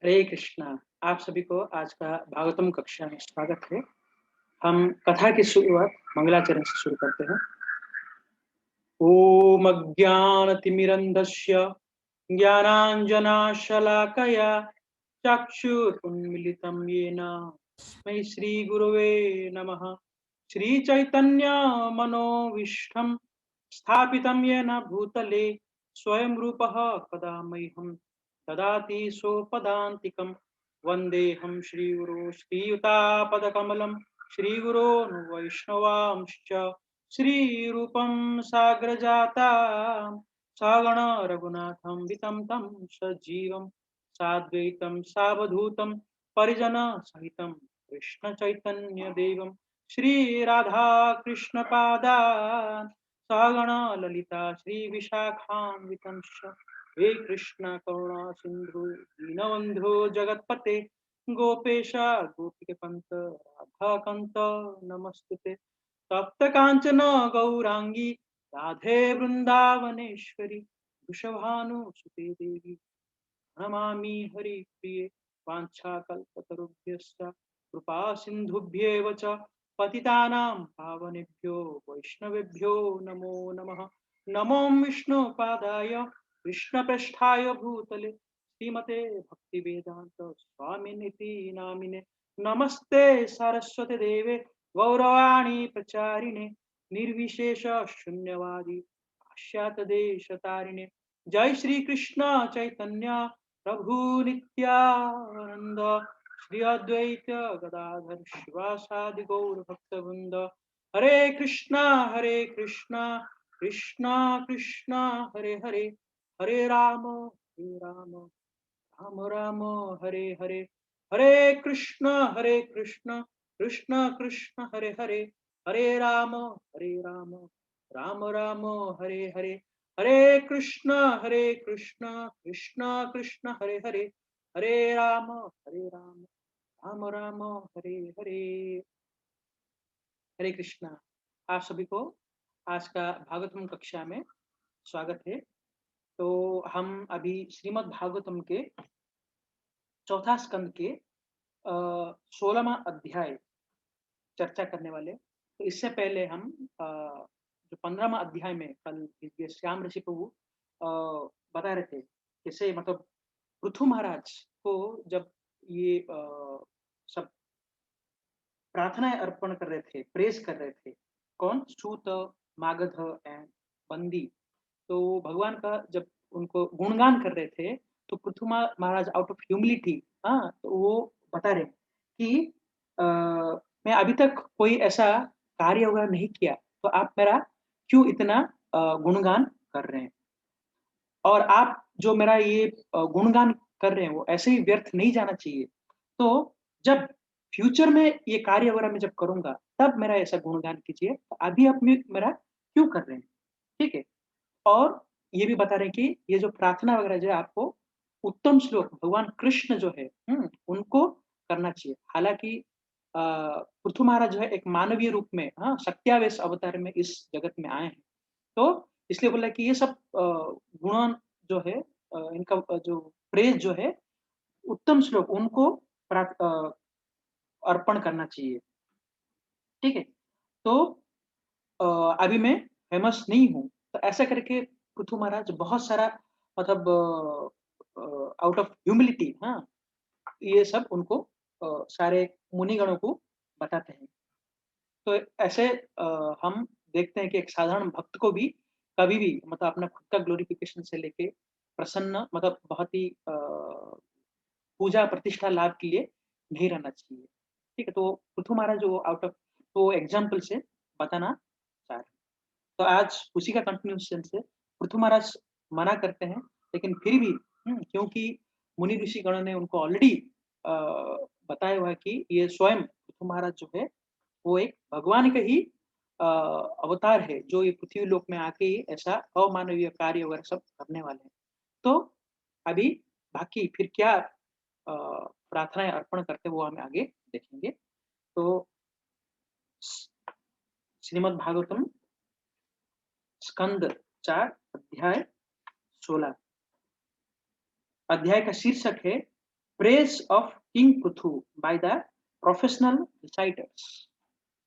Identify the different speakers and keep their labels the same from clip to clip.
Speaker 1: हरे कृष्णा। आप सभी को आज का भागवतम कक्षा में स्वागत है। हम कथा की शुरुआत मंगलाचरण से शुरू करते हैं। ओम अज्ञानतिमिरन्धस्य ज्ञानाञ्जनशलाकया चक्षुरुन्मीलितं येन तस्मै श्रीगुरवे नमः। श्रीचैतन्यमनोभीष्टं स्थापितं येन भूतले स्वयं रूपः कदा मह्यं ददाति स्वपदान्तिकं। वन्देऽहं श्रीगुरो श्रीयुतापदकमलं श्रीगुरोन् वैष्णवांश्च श्रीरूपं साग्रजाता सगण रघुनाथं वितं तं सजीवं साद्वैतं सावधूतं परिजन सहितं कृष्ण चैतन्य देवं श्रीराधा कृष्ण पादान् सगण ललिता श्री विशाखान्वितं हे कृष्ण करुणा सिंधु दीनबंधु जगतपते गोपेश गोपिककांत राधाकांत नमस्तुते। तप्त कांचन गौरांगी राधे वृंदावनेश्वरी वृषभानुसुते देवी नमामि हरिप्रिये। वाञ्छाकल्पतरुभ्यश्च कृपा सिन्धुभ्येव च पतितानां पावनेभ्यो वैष्णवेभ्यो नमो नमः। नमो विष्णुपादाय कृष्णप्रेष्ठाय भूतले श्रीमते भक्तिवेदान्त स्वामिनिति नामिने। नमस्ते सरस्वती देवे गौरवाणी प्रचारिणे निर्विशेष शून्यवादी पाश्चात्य देश तारिणे। जय श्री कृष्ण चैतन्य प्रभु नित्यानंद श्री अद्वैत गदाधर शिवासादि गौर भक्तवृंद। हरे कृष्णा कृष्णा कृष्णा हरे हरे, हरे राम राम राम हरे हरे। हरे कृष्णा कृष्ण कृष्ण हरे हरे, हरे राम राम राम हरे हरे। हरे कृष्ण कृष्ण कृष्ण हरे हरे, हरे राम राम राम हरे हरे। हरे कृष्णा। आप सभी को आज का भागवतम कक्षा में स्वागत है। तो हम अभी श्रीमद् भागवतम के चौथा स्कंद के 16वां अध्याय चर्चा करने वाले। तो इससे पहले हम जो 15वां अध्याय में कल ये श्याम ऋषि प्रभु बता रहे थे कैसे मतलब पृथु महाराज को जब ये सब प्रार्थनाएं अर्पण कर रहे थे, प्रेस कर रहे थे, कौन सूत मागध एंड बंदी, तो भगवान का जब उनको गुणगान कर रहे थे तो पृथु महाराज आउट ऑफ ह्यूमिलिटी, हाँ, तो वो बता रहे कि मैं अभी तक कोई ऐसा कार्य वगैरह नहीं किया, तो आप मेरा क्यों इतना गुणगान कर रहे हैं। और आप जो मेरा ये गुणगान कर रहे हैं वो ऐसे ही व्यर्थ नहीं जाना चाहिए। तो जब फ्यूचर में ये कार्य वगैरह मैं जब करूंगा तब मेरा ऐसा गुणगान कीजिए, तो अभी आप मेरा क्यों कर रहे हैं। ठीक है। और ये भी बता रहे हैं कि ये जो प्रार्थना वगैरह जो है आपको उत्तम श्लोक भगवान कृष्ण जो है उनको करना चाहिए। हालांकि पृथु महाराज जो है एक मानवीय रूप में, हाँ, सत्यावेश अवतार में इस जगत में आए हैं। तो इसलिए बोला कि ये सब गुण जो है, इनका जो प्रेज जो है, उत्तम श्लोक उनको अर्पण करना चाहिए। ठीक है। तो अभी मैं फेमस नहीं हूँ, तो ऐसा करके पृथु महाराज बहुत सारा मतलब आउट ऑफ ह्यूमिलिटी, हाँ, ये सब उनको सारे मुनिगणों को बताते हैं। तो ऐसे हम देखते हैं कि एक साधारण भक्त को भी कभी भी मतलब अपना खुद का ग्लोरिफिकेशन से लेके प्रसन्न मतलब बहुत ही पूजा प्रतिष्ठा लाभ के लिए नहीं रहना चाहिए। ठीक है। तो पृथु महाराज जो आउट ऑफ तो एग्जाम्पल से बताना चाह रहे हैं। तो आज उसी का कंटिन्यूशन से पृथु महाराज मना करते हैं, लेकिन फिर भी क्योंकि मुनि ऋषि गण ने उनको ऑलरेडी बताया हुआ है कि ये स्वयं पृथु महाराज जो है वो एक भगवान का ही अवतार है, जो ये पृथ्वी लोक में आके ही ऐसा अमानवीय कार्य वगैरह सब करने वाले हैं। तो अभी बाकी फिर क्या प्रार्थनाएं अर्पण करते वो हम आगे देखेंगे। तो श्रीमद् भागवतम स्कंद 4 अध्याय 16। अध्याय का शीर्षक है praise of king Prithu by the professional reciters.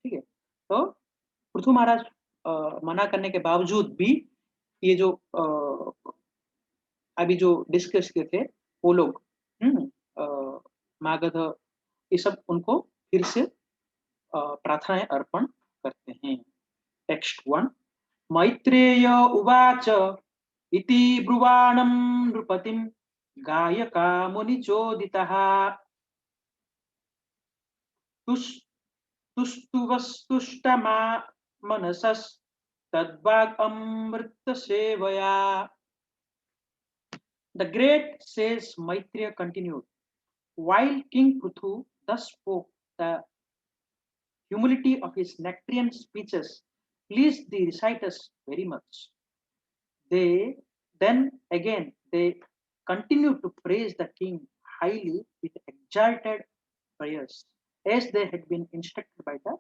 Speaker 1: ठीक है, तो पृथु महाराज मना करने के बावजूद भी ये जो अभी जो डिस्कस किए थे वो लोग, मागध, ये सब उनको फिर से प्रार्थनाएं अर्पण करते हैं। टेक्स्ट 1। मैत्रेय उवाच इति ब्रुवाणं नृपतिं गायका मुनिचोदितः तुष् तुष्टुवस्तुष्टमा मनसस्तद्वाक् अमृतसेवया। The great sage Maitreya continued, while King Prithu thus spoke, the humility of his nectarian speeches pleased the reciters very much. They they continued to praise the king highly with exalted prayers, as they had been instructed by the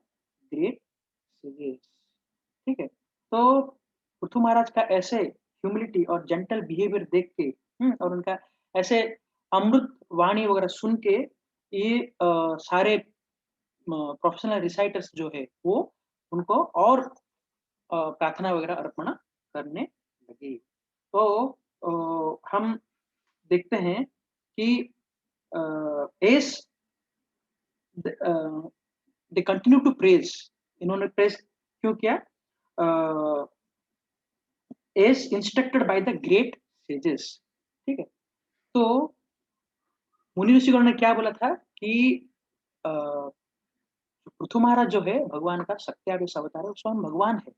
Speaker 1: great sages. ठीक है, तो पृथु महाराज का ऐसे humility और gentle behaviour देख के, और उनका ऐसे अमृत वाणी वगैरह सुन के ये सारे प्रोफेशनल रिसाइटर्स जो है वो उनको और प्रार्थना वगैरह अर्पण करने लगे। तो हम देखते हैं कि as they continue to praise, इन्होंने प्रेज क्यों किया? As instructed by the great sages. ठीक है, तो मुनि ऋषिगण ने क्या बोला था कि पृथु महाराज जो है भगवान का सत्यावेश अवतार है, स्वयं भगवान है।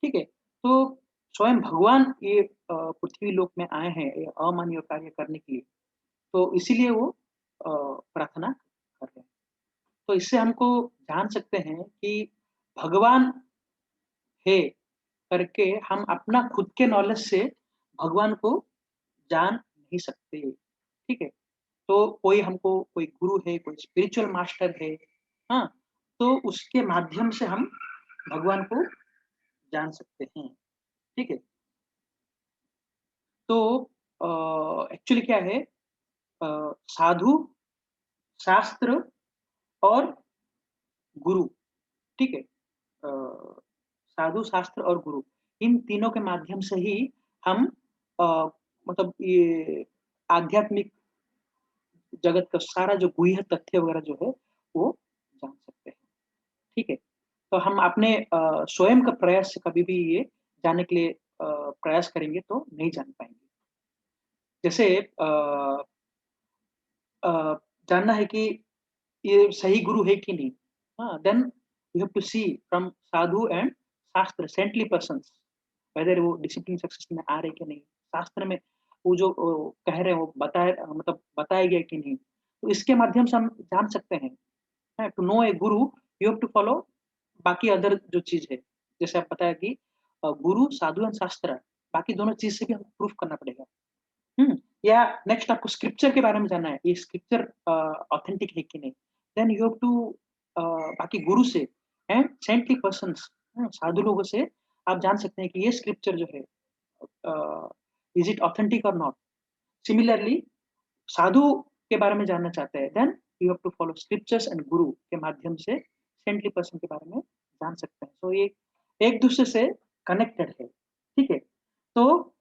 Speaker 1: ठीक है, तो स्वयं भगवान ये पृथ्वी लोक में आए हैं ये अमानवीय कार्य करने के लिए, तो इसीलिए वो प्रार्थना कर रहे हैं। तो इससे हमको जान सकते हैं कि भगवान है करके हम अपना खुद के नॉलेज से भगवान को जान नहीं सकते। ठीक है, तो कोई हमको कोई गुरु है, कोई स्पिरिचुअल मास्टर है, हाँ, तो उसके माध्यम से हम भगवान को जान सकते हैं। ठीक है, तो एक्चुअली क्या है, साधु, शास्त्र और गुरु। ठीक है, साधु, शास्त्र और गुरु, इन तीनों के माध्यम से ही हम मतलब ये आध्यात्मिक जगत का सारा जो गुह्य तथ्य वगैरह जो है वो जान सकते हैं। ठीक है, तो हम अपने स्वयं का प्रयास से कभी भी ये जानने के लिए प्रयास करेंगे तो नहीं जान पाएंगे। जैसे जानना है कि ये सही गुरु है कि नहीं, हाँ, then you have to see from sadhu and shastra saintly persons whether वो डिसिप्लिन सक्सेस में आ रहे कि नहीं, शास्त्र में वो जो कह रहे हैं वो बताए मतलब बताया गया कि नहीं, तो इसके माध्यम से हम जान सकते हैं। To know A Guru you have to follow बाकी अदर जो चीज है, जैसे आप बताया कि गुरु, साधु एंड शास्त्र, बाकी दोनों चीज से भी हमको प्रूफ करना पड़ेगा। या नेक्स्ट आपको स्क्रिप्चर के बारे में जानना है, ये स्क्रिप्चर ऑथेंटिक है कि नहीं, देन यू हैव टू बाकी गुरु से एंड सेंटली पर्सन्स, साधु लोगों से आप जान सकते हैं कि ये स्क्रिप्चर जो है इज इट ऑथेंटिक और नॉट। सिमिलरली साधु के बारे में जानना चाहते हैं, then you have to follow scriptures and गुरु के माध्यम से सेंटली पर्सन के बारे में जान सकते हैं। तो ये एक दूसरे से कनेक्टेड है। ठीक है, तो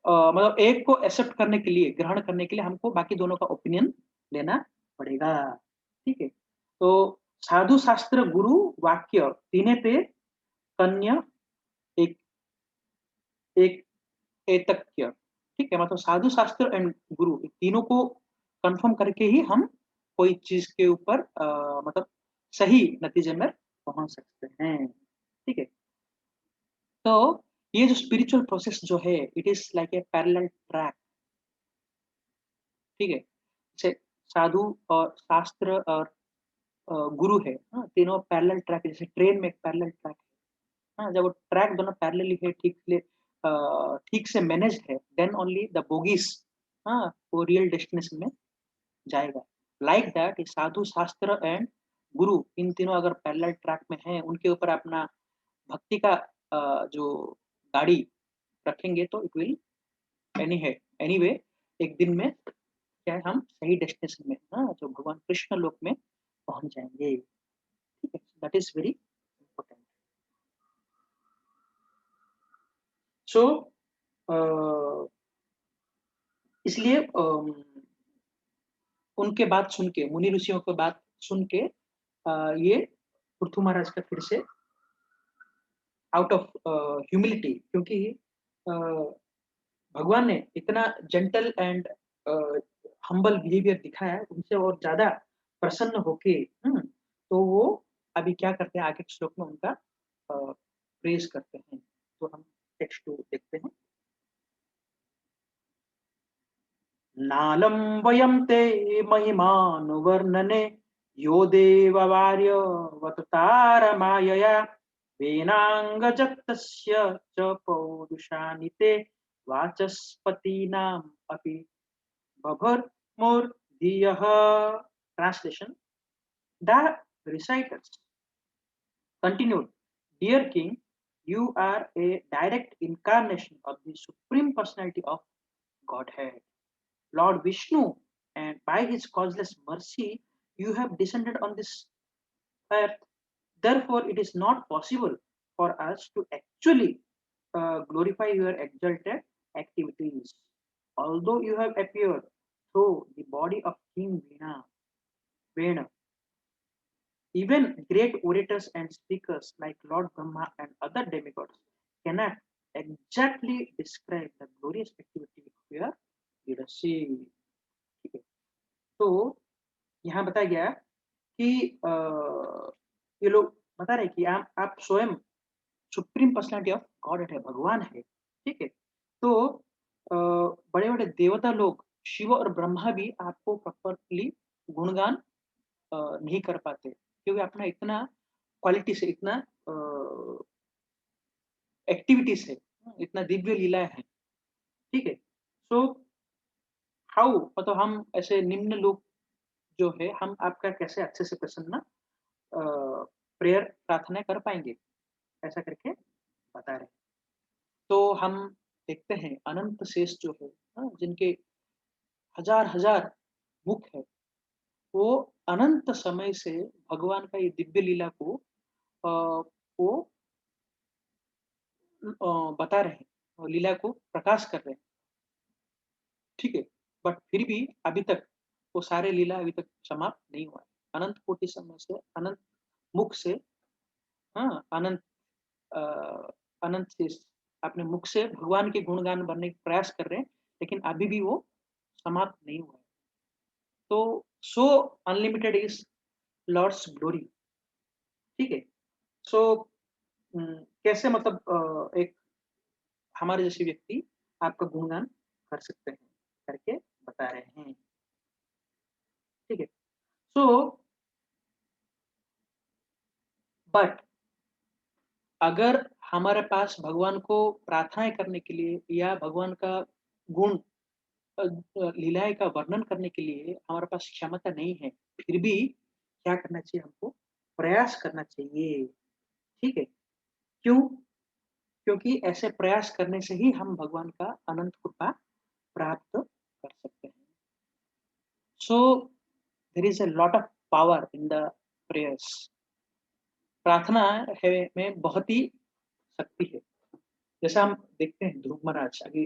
Speaker 1: मतलब एक को एक्सेप्ट करने के लिए, ग्रहण करने के लिए हमको बाकी दोनों का ओपिनियन लेना पड़ेगा। ठीक है, तो साधु, शास्त्र, गुरु, वाक्य तीने पे कन्या एक एक एतक्य। ठीक है, मतलब साधु, शास्त्र एंड गुरु तीनों को कंफर्म करके ही हम कोई चीज के ऊपर मतलब सही नतीजे में पहुंच सकते हैं। ठीक है, तो ये जो स्पिरिचुअल प्रोसेस जो है it is like a parallel track. ठीक है, जैसे साधु और शास्त्र और गुरु है, हाँ, तीनों पैरेलल ट्रैक, जैसे ट्रेन में एक पैरेलल ट्रैक है, हाँ, जब वो ट्रैक दोनों पैरेलली है, ठीक से मैनेज है, देन ओनली द बोगीज, हाँ, वो रियल डेस्टिनेशन में जाएगा। लाइक दैट साधु, शास्त्र एंड गुरु इन तीनों अगर पैरेलल ट्रैक में हैं, उनके ऊपर अपना भक्ति का जो गाड़ी रखेंगे तो इट विल एनी है एनीवे एक दिन में क्या है, हम सही डेस्टिनेशन में, हाँ, जो भगवान कृष्ण लोक में पहुँच जाएँगे। ठीक है? That is very important. So uh, इसलिए उनके बात सुन के, मुनि ऋषियों की बात सुन के ये पृथु महाराज का फिर से आउट ऑफ ह्यूमिलिटी, क्योंकि अ, भगवान ने इतना gentle and a, humble behaviour दिखाया है, उनसे और ज़्यादा प्रसन्न होके, तो वो अभी क्या करते हैं, आगे के श्लोक में उनका प्रेज़ करते हैं। तो हम टेक्स्ट 2 देखते हैं। नालं वयं ते महिमानुवर्णने यो देववार्यवतारमायया वेनाङ्गजत्तस्य च पौरुषाणि ते वाचस्पतीनाम् अपि बभर्मुर्धियः। Translation: The reciters continued, "Dear King, you are a direct incarnation of the Supreme Personality of Godhead, Lord Vishnu, and by his causeless mercy, you have descended on this earth. Therefore, it is not possible for us to actually glorify your exalted activities. Although you have appeared through the body of King Vena, even great orators and speakers like Lord Brahma and other demigods cannot exactly describe the glorious activity of your leadership." ठीक है? तो यहाँ बताया गया कि ये लोग बता रहे हैं कि आप स्वयं सुप्रीम पर्सनालिटी ऑफ गॉड है, भगवान है, ठीक है? तो बड़े-बड़े देवता लोग, शिव और ब्रह्मा भी आपको प्रॉपरली गुणगान नहीं कर पाते, क्योंकि अपना इतना क्वालिटी से, इतना एक्टिविटीज़ है, इतना दिव्य लीला है, ठीक है? सो हाउ, मतलब हम ऐसे निम्न लोग जो है, हम आपका कैसे अच्छे से प्रसन्न प्रेयर प्रार्थना कर पाएँगे? ऐसा करके बता रहे हैं। तो हम देखते हैं अनंत शेष जो है, जिनके हजार-हजार मुख है, वो अनंत समय से भगवान का ये दिव्य लीला को वो बता रहे हैं और लीला को प्रकाश कर रहे हैं, ठीक है? बट फिर भी अभी तक वो सारे लीला अभी तक समाप्त नहीं हुआ है। अनंत कोटि समय से, अनंत मुख से, हाँ, अ, अनंत शेष अपने मुख से भगवान के गुणगान बनने का प्रयास कर रहे हैं, लेकिन अभी भी वो समाप्त नहीं हुआ है। तो सो अनलिमिटेड इज़ लॉर्ड्स ग्लोरी, ठीक है? सो कैसे, मतलब एक हमारे जैसे व्यक्ति आपका गुणगान कर सकते हैं, करके बता रहे हैं, ठीक है? सो बट अगर हमारे पास भगवान को प्रार्थनाएँ करने के लिए या भगवान का गुण लीलाएँ का वर्णन करने के लिए हमारे पास क्षमता नहीं है, फिर भी क्या करना चाहिए हमको? प्रयास करना चाहिए, ठीक है? क्यों? क्योंकि ऐसे प्रयास करने से ही हम भगवान का अनंत कृपा प्राप्त कर सकते हैं। So there is a lot of power in the prayers. प्रार्थना है में बहुत ही शक्ति है। जैसा हम देखते हैं ध्रुव महाराज, अभी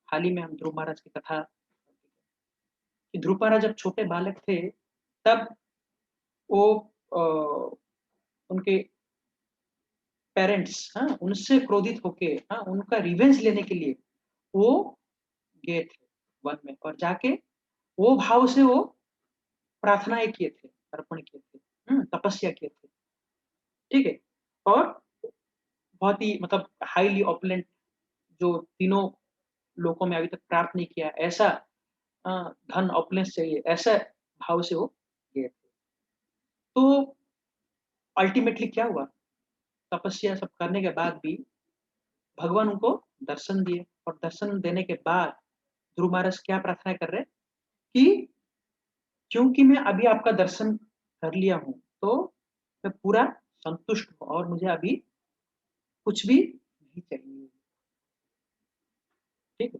Speaker 1: हाल ही में हम ध्रुव महाराज की कथा, कि ध्रुव महाराज जब छोटे बालक थे, तब वो उनके पेरेंट्स, हाँ, उनसे क्रोधित होके, हाँ, उनका रिवेंज लेने के लिए वो गए थे वन में, और जाके वो भाव से वो प्रार्थनाएँ किए थे, अर्पण किए थे, तपस्या किए थे, ठीक है? और बहुत ही, मतलब हाइली ऑपुलेंट, जो तीनों लोकों में अभी तक प्राप्त नहीं किया, ऐसा धन ऑपुलेंस चाहिए, ऐसा भाव से वो गए थे। तो अल्टीमेटली क्या हुआ? तपस्या सब करने के बाद भी भगवान उनको दर्शन दिए, और दर्शन देने के बाद ध्रुव महाराज क्या प्रार्थना कर रहे हैं कि क्योंकि मैं अभी आपका दर्शन कर लिया हूँ, तो मैं पूरा संतुष्ट हूँ और मुझे अभी कुछ भी नहीं चाहिए, ठीक है?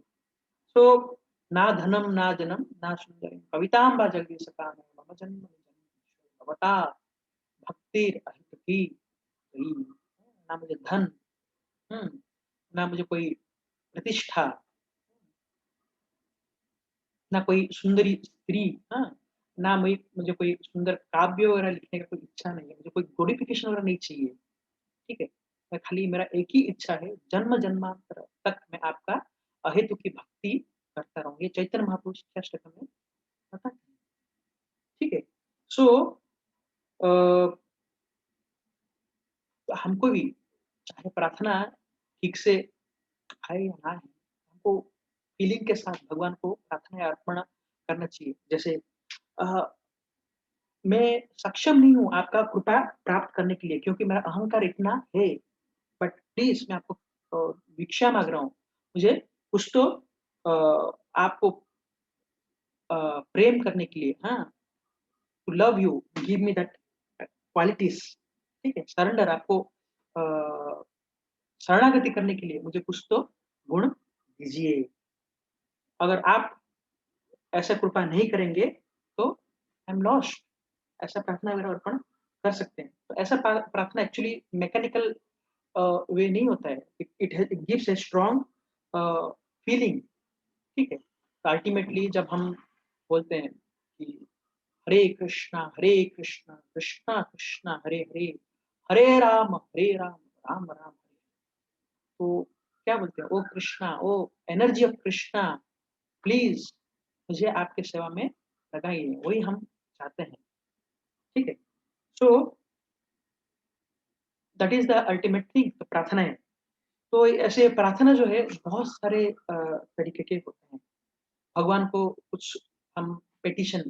Speaker 1: तो ना धनम, ना जनम, ना सुंदरी, कविताम्बा जगदीशकानन मम जन्म जन्म भवता भक्तिर अहितकी गई। ना मुझे धन, ना मुझे कोई प्रतिष्ठा, ना कोई सुंदरी स्त्री, हाँ, ना मुझे कोई सुंदर काव्य वगैरह लिखने का कोई इच्छा नहीं है, मुझे कोई ग्लोरिफिकेशन वगैरह नहीं चाहिए, ठीक है? मैं खाली मेरा एक ही इच्छा है, जन्म-जन्मांतर तक मैं आपका अहेतु की भक्ति करता रहूँ। ये चैतन्य महाप्रभु शिक्षाष्टकम में बताते हैं, ठीक है? सो अ, हमको भी चाहे प्रार्थना ठीक से है या ना है, हमको फीलिंग के साथ भगवान को प्रार्थना या अर्पण करना चाहिए। जैसे अ, मैं सक्षम नहीं हूँ आपका कृपा प्राप्त करने के लिए क्योंकि मेरा अहंकार इतना है, बट प्लीज़ मैं आपको भिक्षा माँग रहा हूँ। मुझे कुछ तो आपको प्रेम करने के लिए, हाँ, to love you, give me that qualities, ठीक है? सरेंडर आपको अ, शरणागति करने के लिए मुझे कुछ तो गुण दीजिए। अगर आप ऐसा कृपा नहीं करेंगे, तो आई एम लॉस्ट। ऐसा प्रार्थना वगैरह अर्पण कर सकते हैं। तो ऐसा प्रार्थना एक्चुअली मैकेनिकल वे नहीं होता है। It gives a strong feeling, ठीक है? तो अल्टीमेटली जब हम बोलते हैं कि हरे कृष्णा, कृष्णा कृष्णा हरे हरे, हरे राम, राम राम हरे। तो क्या बोलते हैं? ओ कृष्णा, ओ एनर्जी ऑफ कृष्णा, प्लीज़ मुझे आपकी सेवा में लगाइए, वही हम चाहते हैं, ठीक है? So that is the ultimate thing, तो प्रार्थना है। तो ऐसे प्रार्थना जो है बहुत सारे तरीके के होते हैं। भगवान को कुछ हम पेटिशन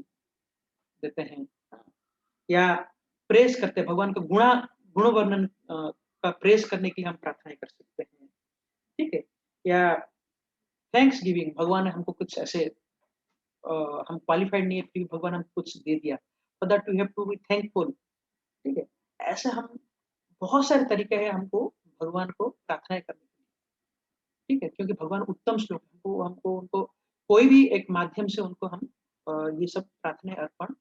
Speaker 1: देते हैं, या प्रेज़ करते हैं, भगवान का गुण वर्णन का प्रेज़ करने की हम प्रार्थनाएँ कर सकते हैं, ठीक है? या थैंक्स गिविंग, भगवान ने हमको कुछ ऐसे हम क्वालिफाइड नहीं है फिर भी भगवान हमको कुछ दे दिया, for that we have to be thankful, ठीक है? ऐसे हम बहुत सारे तरीके हैं हमको भगवान को प्रार्थनाएँ करने के, ठीक है? क्योंकि भगवान उत्तम श्लोक है, हमको हमको उनको कोई भी एक माध्यम से उनको हम ये सब प्रार्थनाएँ अर्पण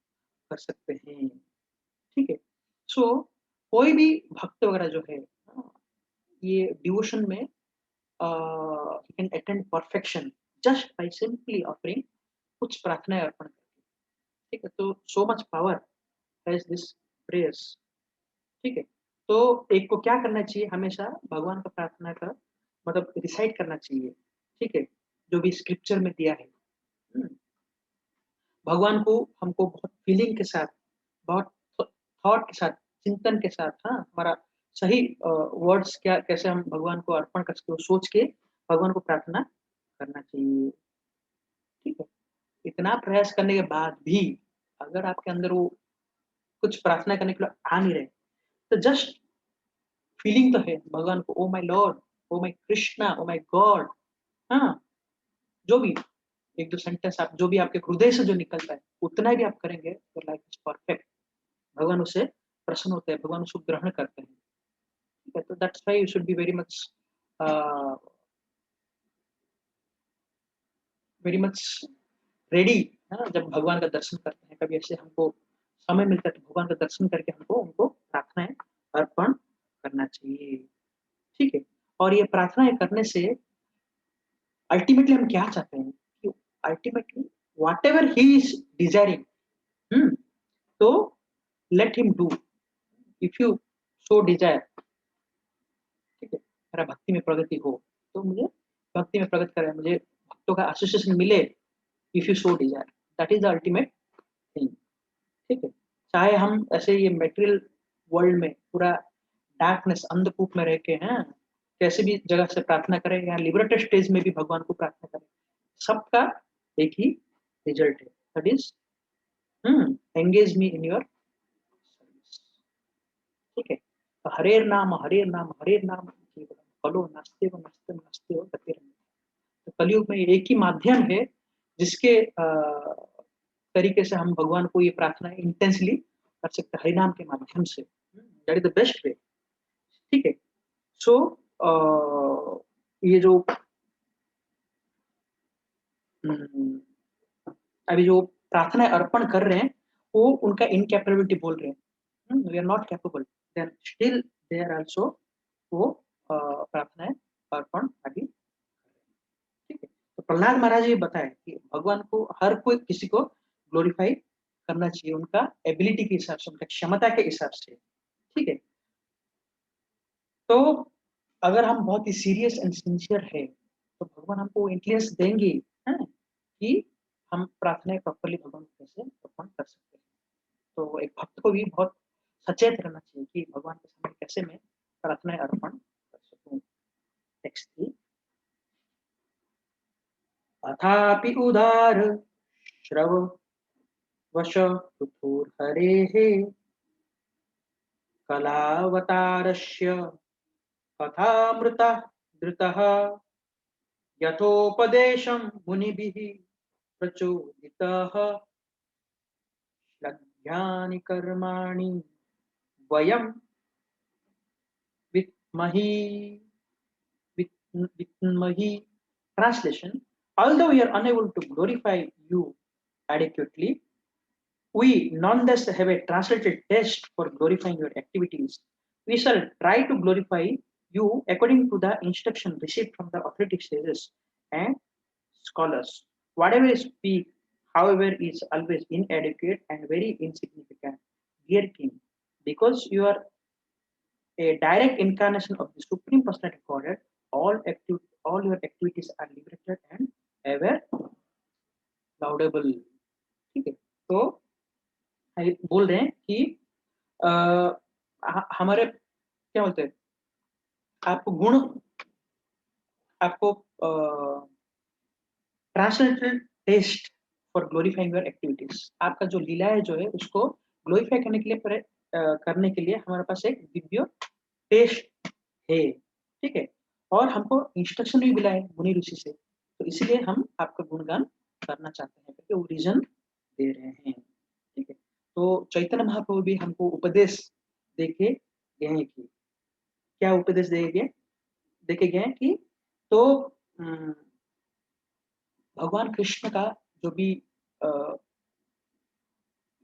Speaker 1: कर सकते हैं, ठीक है? सो कोई भी भक्त वगैरह जो है, ये डिवोशन में he can attain perfection just by simply offering कुछ प्रार्थनाएँ अर्पण करके, ठीक है? तो so much power has this prayers, ठीक है? तो एक को क्या करना चाहिए हमेशा भगवान का प्रार्थना का मतलब रिसाइट करना चाहिए, ठीक है? जो भी स्क्रिप्चर में दिया है। हुँ, भगवान को हमको बहुत फीलिंग के साथ, बहुत थॉट के साथ, चिंतन के साथ, हाँ, हमारा सही वर्ड्स क्या कैसे हम भगवान को अर्पण कर सकते हो, सोच के भगवान को प्रार्थना करना चाहिए, ठीक है? इतना प्रयास करने के बाद भी अगर आपके अंदर वो कुछ प्रार्थना करने के लिए आ नहीं रहे, तो जस्ट फीलिंग तो है भगवान को, oh my Lord, oh my Krishna, oh my God, हाँ, जो भी 1-2 सेंटेंस आप जो भी आपके हृदय से जो निकलता है, उतना भी आप करेंगे तो लाइफ इज़ परफेक्ट। भगवान उससे प्रसन्न होते हैं, भगवान उसको ग्रहण करते हैं। ठीक है? तो that's why you should be a, very much ready, है ना? जब भगवान का दर्शन करते हैं, कभी ऐसे हमको समय मिलता है तो भगवान का दर्शन करके हमको उनको प्रार्थनाएँ अर्पण करना चाहिए। ठीक है? और ये प्रार्थनाएँ करने से अल्टीमेटली हम क्या चाहते हैं कि ultimately whatever he is desiring, हुँ, तो let him do if you so desire, ठीक है? मेरा भक्ति में प्रगति हो, तो मुझे भक्ति में प्रगति करें, मुझे भक्तों का एसोसिएशन मिले, if you so Dzire, that is the ultimate thing, ठीक है? चाहे हम ऐसे ये मटेरियल वर्ल्ड में पूरा डार्कनेस अंधकूप में रह के हैं, कैसे भी जगह से प्रार्थना करें या लिबरेटेड स्टेज में भी भगवान को प्रार्थना करें, सबका एक ही रिजल्ट है, that is engage me in your service, ठीक है? तो हरेर नाम, हरेर नाम केवलम खलु नास्त्यव नस्त्यम नस्त्यव गतिर्न। तो कलयुग में एक ही माध्यम है जिसके तरीके से हम भगवान को ये प्रार्थना इंटेंसली कर सकते हैं हरिनाम के माध्यम से। That is the best way, ठीक है? सो ये जो उम, अभी जो प्रार्थना अर्पण कर रहे हैं, वो उनका इनकैपेबिलिटी बोल रहे हैं, we are not capable, then still they are also वो प्रार्थनाएं अर्पण आदि, ठीक है। तो प्रहलाद महाराज ये बताए कि भगवान को हर कोई किसी को ग्लोरीफाई करना चाहिए उनका एबिलिटी के हिसाब से, उनका क्षमता के हिसाब से, ठीक है। तो अगर हम बहुत ही सीरियस एंड सिंसियर है तो भगवान हमको इंटेलिजेंस देंगे, है कि हम प्रार्थनाएं प्रॉपरली भगवान को कैसे अर्पण कर सकते हैं। तो एक भक्त को भी बहुत सचेत रहना चाहिए कि भगवान के सामने कैसे मैं प्रार्थनाएं अर्पण कर सकूं। नेक्स्ट थी, अथापि उदार श्रव वश हरेः कलावतारस्य कथामृतः धृतः यथोपदेशं मुनिभिः प्रचोदितः श्रद्धानि कर्माणि वयं विद्महि विद्महि। Translation: although we are unable to glorify you adequately, we nonetheless have a translated test for glorifying your activities. We shall try to glorify you according to the instruction received from the authoritative sages and scholars. Whatever we speak, however, is always inadequate and very insignificant. Dear King, because you are a direct incarnation of the Supreme Personality of Godhead, all your activities are liberated and ever laudable. ठीक है। तो बोल रहे हैं कि हमारे क्या बोलते हैं, आपको गुण, आपको translated test for glorifying your activities, आपका जो लीला है जो है उसको ग्लोरीफाई करने के लिए करने के लिए हमारे पास एक दिव्य टेस्ट है, ठीक है। और हमको इंस्ट्रक्शन भी मिला है मुनि ऋषि से, तो इसीलिए हम आपका गुणगान करना चाहते हैं, क्योंकि वो रीजन दे रहे हैं, ठीक है। तो चैतन्य महाप्रभु भी हमको उपदेश देके गए हैं कि क्या उपदेश देके गए कि तो भगवान कृष्ण का जो भी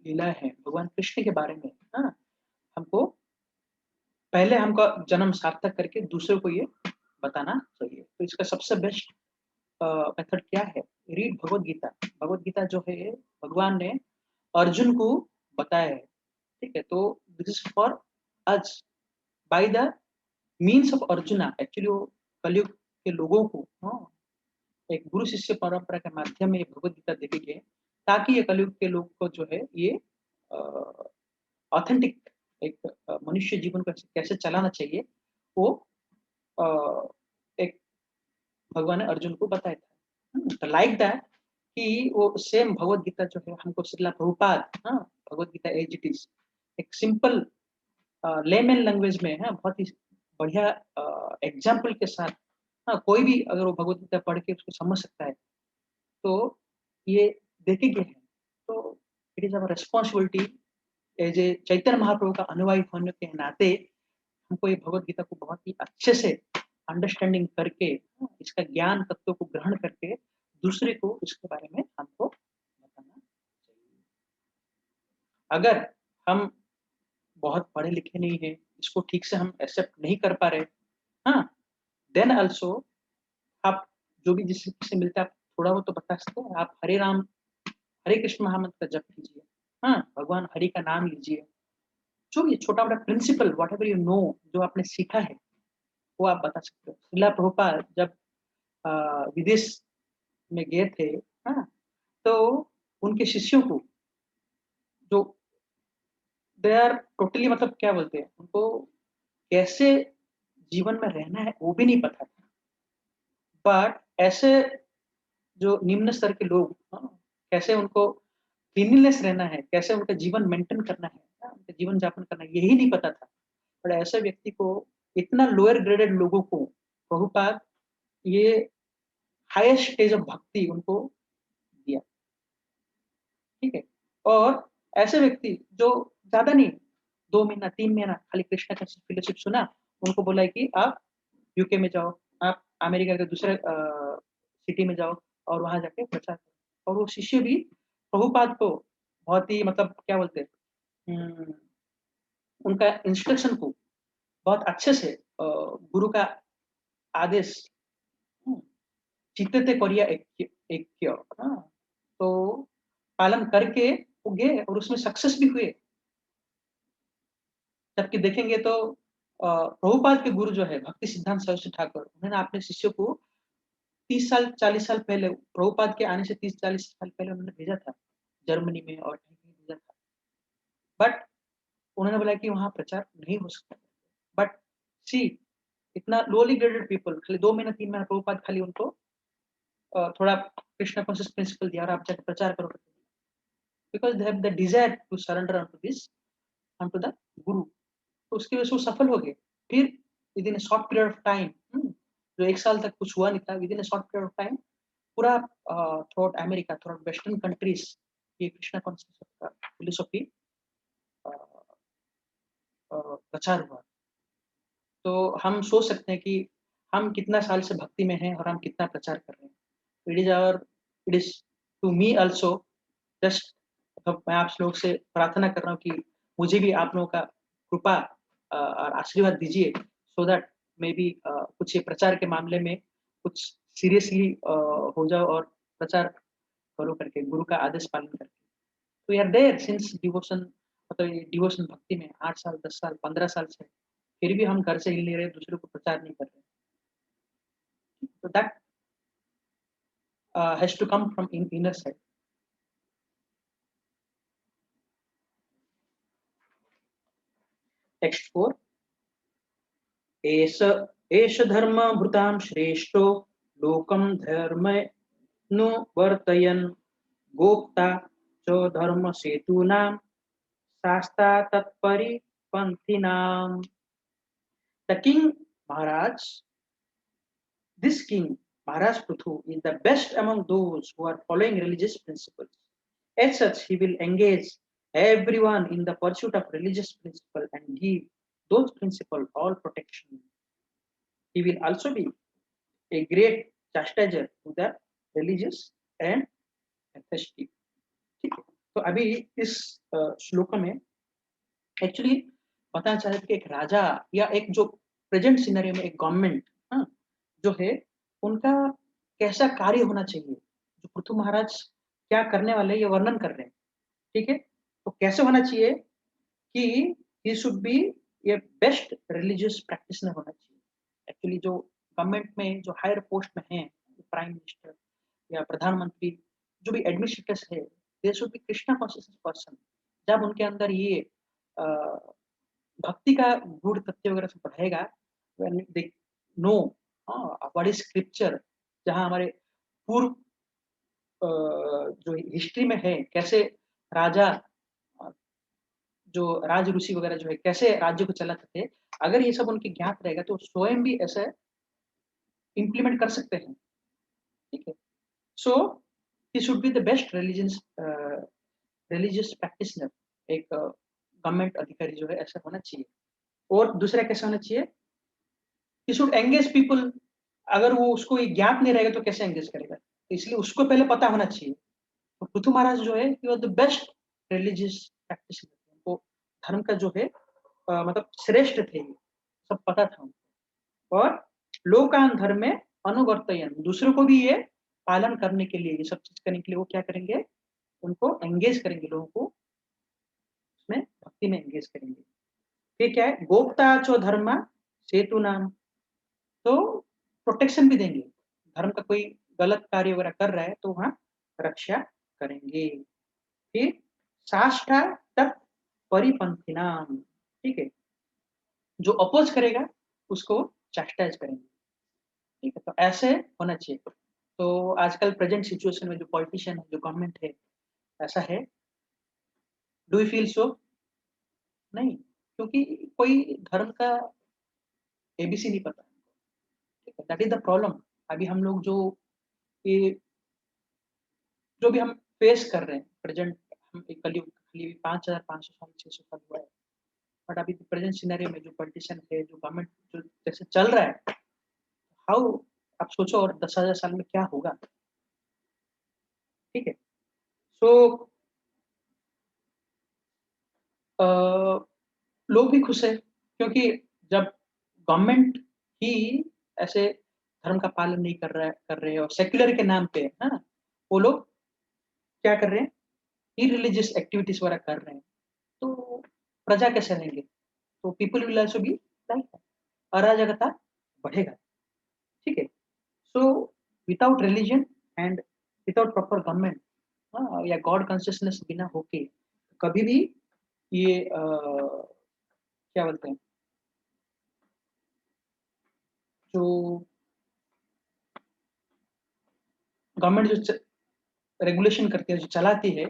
Speaker 1: लीला है, भगवान कृष्ण के बारे में, हाँ, हमको पहले हमका जन्म सार्थक करके दूसरे को ये बताना चाहिए। तो इसका सबसे बेस्ट मेथड क्या है, रीड भगवत गीता। भगवत गीता जो है भगवान ने अर्जुन को बताया है, ठीक है। तो this is for us by the means of arjuna, actually वो कलयुग के लोगों को, हाँ, एक गुरु शिष्य परंपरा के माध्यम में भगवत गीता देखे गए, ताकि ये कलयुग के लोग को जो है ये ऑथेंटिक एक मनुष्य जीवन को कैसे चलाना चाहिए, वो एक भगवान ने अर्जुन को बताया था। लाइक दैट कि वो सेम भगवत गीता जो है हमको श्रीला प्रभुपाद, हाँ, Bhagavad Gita as it is एक सिंपल लेमन लैंग्वेज में, हाँ, बहुत ही बढ़िया एग्जाम्पल के साथ, हाँ, कोई भी अगर वो भगवत गीता पढ़ के उसको समझ सकता है, तो ये देखे गए हैं। तो it is our responsibility as a Chaitanya Mahaprabhu का अनुयायी होने के नाते हमको ये भगवत गीता को बहुत ही अच्छे से अंडरस्टैंडिंग करके, इसका ज्ञान तत्व को ग्रहण करके दूसरे को इसके बारे में हमको बताना चाहिए। अगर हम बहुत पढ़े लिखे नहीं है, इसको ठीक से हम एक्सेप्ट नहीं कर पा रहे, हाँ, देन ऑल्सो आप जो भी जिससे मिलता है आप थोड़ा बहुत तो बता सकते हैं। आप हरे राम हरे कृष्ण महामंत्र का जप कीजिए, हाँ, भगवान हरि का नाम लीजिए, जो भी छोटा मोटा principle whatever you know, जो आपने सीखा है वो आप बता सकते हो। श्रीला प्रभुपाद जब विदेश में गए थे, हाँ, तो उनके शिष्यों को जो दे आर टोटली, मतलब क्या बोलते हैं, उनको कैसे जीवन में रहना है वो भी नहीं पता था, बट ऐसे जो निम्न स्तर के लोग, हाँ, कैसे उनको क्लीनलीनेस रहना है, कैसे उनका जीवन मेंटेन करना है, हाँ, उनका जीवन यापन करना है, यही नहीं पता था। पर ऐसे व्यक्ति को, इतना लोअर ग्रेडेड लोगों को प्रभुपाद ये हाईएस्ट स्टेज ऑफ भक्ति उनको दिया, ठीक है। और ऐसे व्यक्ति जो ज्यादा नहीं, 2 महीना 3 महीना खाली कृष्णा का फेलोशिप सुना, उनको बोला है कि आप यूके में जाओ, आप अमेरिका के दूसरे सिटी में जाओ और वहां जाके प्रचार करो। और वो शिष्य भी प्रभुपाद को बहुत ही मतलब क्या बोलते हैं, उनका इंस्ट्रक्शन को बहुत अच्छे से गुरु का आदेश, हुँ, चित्तते करिया ऐक्य ऐक्य, हाँ, तो पालन करके वो गए और उसमें सक्सेस भी हुए। जबकि देखेंगे तो प्रभुपाद के गुरु जो है भक्ति सिद्धांत सरस्वती ठाकुर, उन्होंने अपने शिष्यों को 30 साल, 40 साल पहले, प्रभुपाद के आने से 30-40 साल पहले उन्होंने भेजा था, जर्मनी में और कहीं-कहीं भेजा था। बट उन्होंने बोला कि वहाँ प्रचार नहीं हो सकता। बट सी इतना लोली ग्रेडेड पीपल खाली 2 महीना 3 महीना प्रभुपाद खाली उनको थोड़ा कृष्णा कॉन्शियस प्रिंसिपल दिया और आप जाके प्रचार करो। Because they have the desire to surrender unto this, unto the guru. तो उसकी वजह से वो सफल हो गए। फिर within a short period of time, जो 1 साल तक कुछ हुआ नहीं था, within a short period of time पूरा throughout America, throughout western countries ये कृष्णा कॉन्शियस का फिलॉसफी अ प्रचार हुआ। तो हम सोच सकते हैं कि हम कितना साल से भक्ति में हैं और हम कितना प्रचार कर रहे हैं। It is to me also just, मतलब मैं आप लोग से प्रार्थना कर रहा हूँ कि मुझे भी आप लोगों का कृपा और आशीर्वाद दीजिए सो दैट मैं भी कुछ ये प्रचार के मामले में कुछ सीरियसली हो जाओ और प्रचार करूँ करके, गुरु का आदेश पालन करके। तो we are there since devotion, मतलब ये डिवोशन भक्ति में 8 साल, 10 साल, 15 साल से, फिर भी हम घर से हिल नहीं रहे, दूसरों को प्रचार नहीं कर रहे। So that has to come from inner side. Text 4. एष एष धर्मभृतां श्रेष्ठो लोकं धर्मनुवर्तयन् गोप्ता च धर्मसेतूनां शास्ता तत्परिपन्थिनाम्. The king Maharaj, this king Maharaj Prithu is the best among those who are following religious principles. As such, he will engage everyone in the pursuit of religious principle and give those principles all protection. He will also be a great chastiser to the religious and atheistic. ठीक है, तो अभी इस श्लोक में actually बताना चाह रहे थे कि एक राजा या एक जो प्रेजेंट सिनेरियो में एक गवर्नमेंट, हाँ, जो है उनका कैसा कार्य होना चाहिए, जो पृथु महाराज क्या करने वाले हैं, ये वर्णन कर रहे हैं। ठीक है, तो कैसे होना चाहिए कि ही should B A best religious practitioner होना चाहिए। एक्चुअली जो गवर्नमेंट में जो हायर पोस्ट में हैं, प्राइम मिनिस्टर या प्रधानमंत्री, जो भी एडमिनिस्ट्रेटर्स है, they should be Krishna conscious person. जब उनके अंदर ये अ, भक्ति का गूढ़ तथ्य वगैरह सब बढ़ेगा, when they know what is scripture, जहाँ हमारे पूर्व जो हिस्ट्री में है, कैसे राजा अ, जो राज ऋषि वगैरह जो है कैसे राज्य को चलाते थे, अगर ये सब उनके ज्ञात रहेगा तो स्वयं भी ऐसे इम्प्लीमेंट कर सकते हैं। ठीक है, so he should be the best religious practitioner. एक गवर्नमेंट अधिकारी जो है ऐसा होना चाहिए। और दूसरा कैसा होना चाहिए, ही शुड एंगेज पीपल। अगर वो उसको ये ज्ञात नहीं रहेगा तो कैसे एंगेज करेगा, तो इसलिए उसको पहले पता होना चाहिए। तो पृथु महाराज जो है he was the best religious practitioner. उनको धर्म का जो है मतलब श्रेष्ठ थे ये, सब पता था उनको। और लोकान धर्म में अनुवर्तयन, दूसरों को भी ये पालन करने के लिए, ये सब चीज़ करने के लिए वो क्या करेंगे, उनको एंगेज करेंगे, लोगों को उसमें भक्ति में एंगेज करेंगे। फिर क्या है, गोप्ता चो धर्मा सेतु नाम, तो प्रोटेक्शन भी देंगे। धर्म का कोई गलत कार्य वगैरह कर रहा है तो वहाँ रक्षा करेंगे। फिर साष्टा तत् परिपंथिनाम, ठीक है, जो अपोज करेगा उसको चास्टाइज करेंगे। ठीक है, तो ऐसे होना चाहिए। तो आजकल प्रेजेंट सिचुएशन में जो पॉलिटिशियन है, जो गवर्नमेंट है, ऐसा है। Do you feel so? नहीं, क्योंकि कोई धर्म का एबीसी नहीं पता। ठीक है, दैट इज द प्रॉब्लम। अभी हम लोग ये जो भी हम फेस कर रहे हैं प्रेजेंट, हम एक कलयुग कलयुग 5500 साल 600 साल हुआ है। बट अभी प्रेजेंट सिनेरियो में जो पॉलिटिशियन है, जो गवर्नमेंट जो जैसे चल रहा है, हाउ, आप सोचो और 10,000 साल में क्या होगा। ठीक है, सो लोग भी खुश है, क्योंकि जब गवर्नमेंट ही ऐसे धर्म का पालन नहीं कर रहे हैं और सेक्युलर के नाम पे, है ना? वो लोग क्या कर रहे हैं? इररिलीजियस एक्टिविटीज़ वगैरह कर रहे हैं। तो प्रजा कैसे रहेंगे? तो people will also be like अराजकता बढ़ेगा, ठीक है? So without religion and without proper government, या गॉड कॉन्शियसनेस बिना होके कभी भी ये क्या बोलते हैं, जो गवर्नमेंट जो रेगुलेशन करती है, जो चलाती है,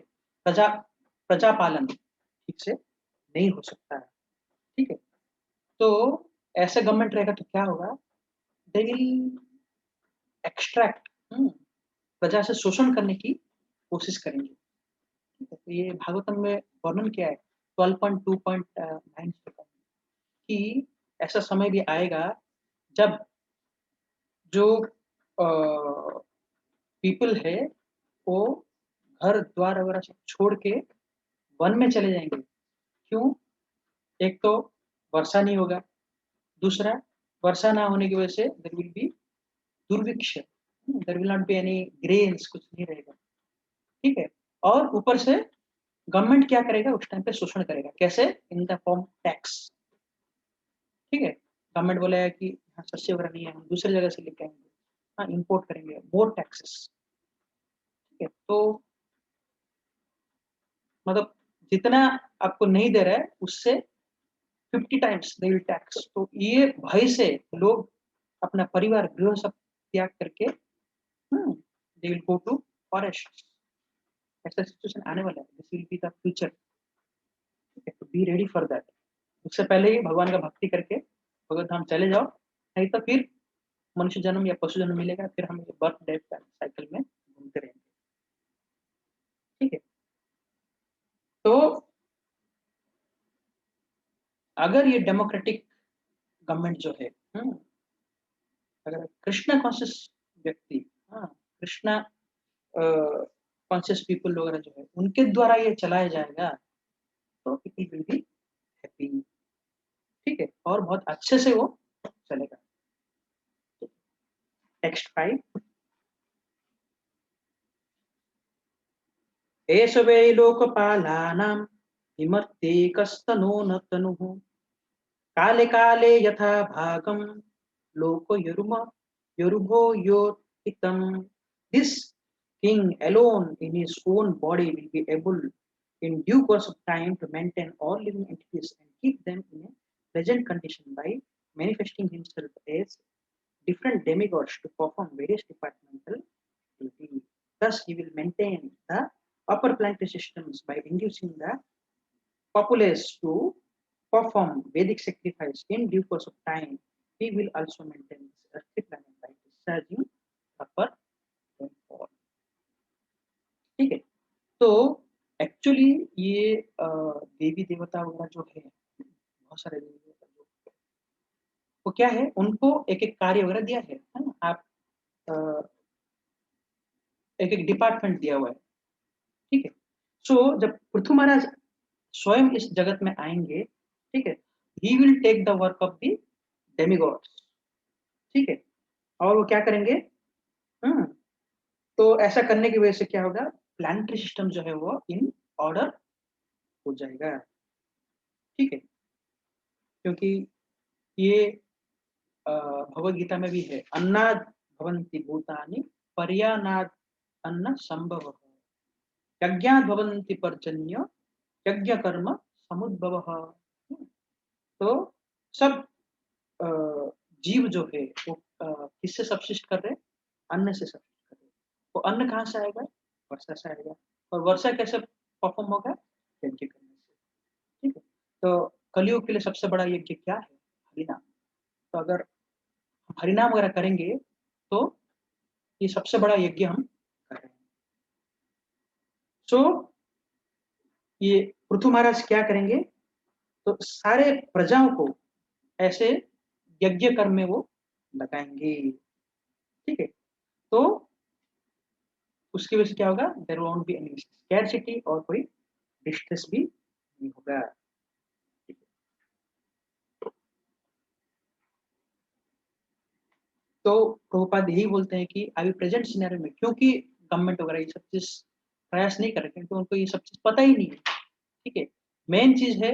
Speaker 1: प्रजा प्रजा पालन ठीक से नहीं हो सकता है, ठीक है? तो ऐसे गवर्नमेंट रहेगा तो क्या होगा? दे विल एक्सट्रैक्ट, प्रजा से शोषण करने की कोशिश करेंगे, ठीक है? तो ये भागवतम में वर्णन किया है 12.2.9 कि ऐसा समय भी आएगा जब जो पीपल है वो घर द्वार वगैरह सब छोड़ के वन में चले जाएंगे। क्यों? एक तो वर्षा नहीं होगा, दूसरा वर्षा ना होने की वजह से देयर विल बी दुर्भिक्ष, there will not be any grains, कुछ नहीं रहेगा, ठीक है? और ऊपर से गवर्नमेंट क्या करेगा उस टाइम पे? शोषण करेगा। कैसे? इन द फॉर्म टैक्स, ठीक है? गवर्नमेंट बोलेगा कि यहाँ सस्ते वगैरह नहीं है, हम दूसरी जगह से लेके आएंगे, हाँ, इम्पोर्ट करेंगे, मोर टैक्सेस, ठीक है? तो मतलब जितना आपको नहीं दे रहा है उससे 50 टाइम्स दे विल टैक्स। तो ये भय से लोग अपना परिवार गृह सब त्याग करके they will go to forest. ऐसा सिचुएशन आने वाला है, this will be the future, ठीक है? तो बी रेडी फॉर दैट। उससे पहले ही भगवान का भक्ति करके भगवत धाम चले जाओ, नहीं तो फिर मनुष्य जन्म या पशु जन्म मिलेगा, फिर हम बर्थ डेथ साइकिल में घूमते रहेंगे, ठीक है? तो अगर ये डेमोक्रेटिक गवर्नमेंट जो है, अगर कृष्णा कॉन्शियस व्यक्ति, हाँ, कृष्णा कॉन्शियस पीपल वगैरह जो है उनके द्वारा ये चलाया जाएगा, तो पीपल विल बी हैप्पी, ठीक है? और बहुत अच्छे से वो चलेगा। टेक्स्ट 5, एष वै लोकपालानां विमर्ते कस्तनो न तनुः काले काले यथा भागम लोको योरुभो योत्थितम्। This king alone in his own body will be able in due course of time to maintain all living entities and keep them in a present condition by manifesting himself as different demigods to perform various departmental duties. Thus, he will maintain the upper planetary systems by inducing the populace to perform Vedic sacrifice in due course of time. He will also maintain this earthly planet by discharging proper rainfall. ठीक है? तो actually ये देवी देवता वगैरह जो है, बहुत सारे देवी देवता जो, वो क्या है, उनको एक एक कार्य वगैरह दिया है ना? आप एक एक डिपार्टमेंट दिया हुआ है, ठीक है? सो जब पृथु महाराज स्वयं इस जगत में आएंगे, ठीक है, he will take the work of the demigods, ठीक है? और वो क्या करेंगे? हम्म तो ऐसा करने की वजह से क्या होगा? प्लानिटरी सिस्टम जो है वो इन ऑर्डर हो जाएगा, ठीक है? क्योंकि ये भगवत गीता में भी है, अन्नाद भवन्ति भूतानि पर्यानाद अन्न संभव, यज्ञात भवन्ति पर्जन्य यज्ञ कर्म समुद्भव। तो सब अ, जीव जो है वो किससे सब्सिस्ट कर रहे हैं? अन्न से सब्सिस्ट कर रहे हैं। तो अन्न कहाँ से आएगा? वर्षा से आएगा। और वर्षा कैसे परफॉर्म होगा? यज्ञ करने से, ठीक है? तो कलयुग के लिए सबसे बड़ा यज्ञ क्या है? हरिनाम। तो अगर हरिनाम वगैरह करेंगे तो ये सबसे बड़ा यज्ञ हम कर रहे हैं। सो ये पृथु महाराज क्या करेंगे? तो सारे प्रजाओं को ऐसे यज्ञ कर्म में वो लगाएंगे, ठीक है? तो उसकी वजह से क्या होगा, there won't be any scarcity और कोई डिस्ट्रेस भी नहीं होगा। तो प्रभुपाद यही बोलते हैं कि अभी प्रेजेंट सिनेरियो में क्योंकि गवर्नमेंट वगैरह ये सब चीज प्रयास नहीं कर रहे क्योंकि उनको ये सब चीज पता ही नहीं है, ठीक है। मेन चीज है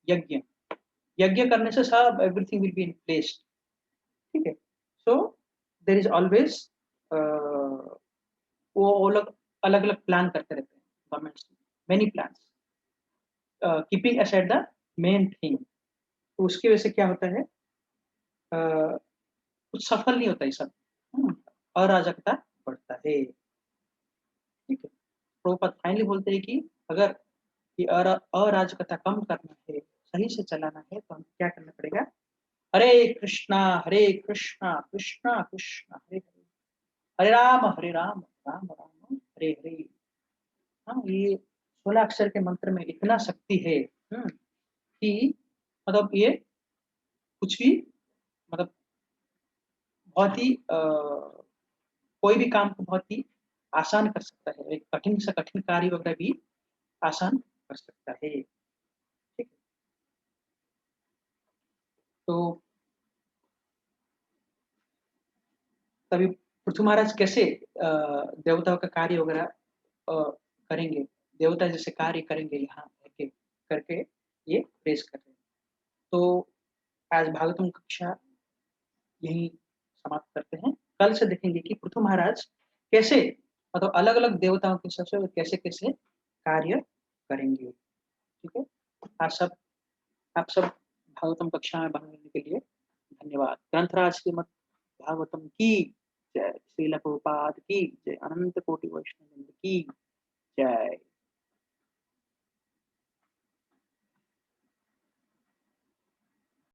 Speaker 1: यज्ञ, यज्ञ करने से सब everything will be in place, ठीक है। सो देर इज ऑलवेज वो लोग अलग अलग प्लान करते रहते हैं government, many plan keeping aside the main thing. तो उसकी वजह से क्या होता है, कुछ सफल नहीं होता ये सब, अराजकता बढ़ता है, ठीक है। प्रभुपाद फाइनली बोलते हैं कि अगर ये अराजकता कम करना है, सही से चलाना है, तो हमें क्या करना पड़ेगा, हरे कृष्णा कृष्णा कृष्णा हरे हरे, हरे राम राम राम हरे हरे। हाँ, ये 16 अक्षर के मंत्र में इतना शक्ति है, कि मतलब ये कुछ भी, मतलब बहुत ही कोई भी काम को बहुत ही आसान कर सकता है, एक कठिन से कठिन कार्य वगैरह भी आसान कर सकता है, ठीक है। तो तभी पृथ्वी महाराज कैसे देवताओं का कार्य वगैरह करेंगे, देवता जैसे कार्य करेंगे यहाँ करके करके ये प्रेस कर रहे हैं। तो आज भागवतम कक्षा यही समाप्त करते हैं। कल से देखेंगे कि पृथु महाराज कैसे, मतलब अलग अलग देवताओं के हिसाब से वो कैसे कैसे कार्य करेंगे, ठीक है। आप सब भागवतम कक्षा में भाग लेने के लिए धन्यवाद। ग्रंथराज श्रीमद् भागवतम की जय, श्रील प्रभुपाद की जय, अनंत कोटि वैष्णव की जय।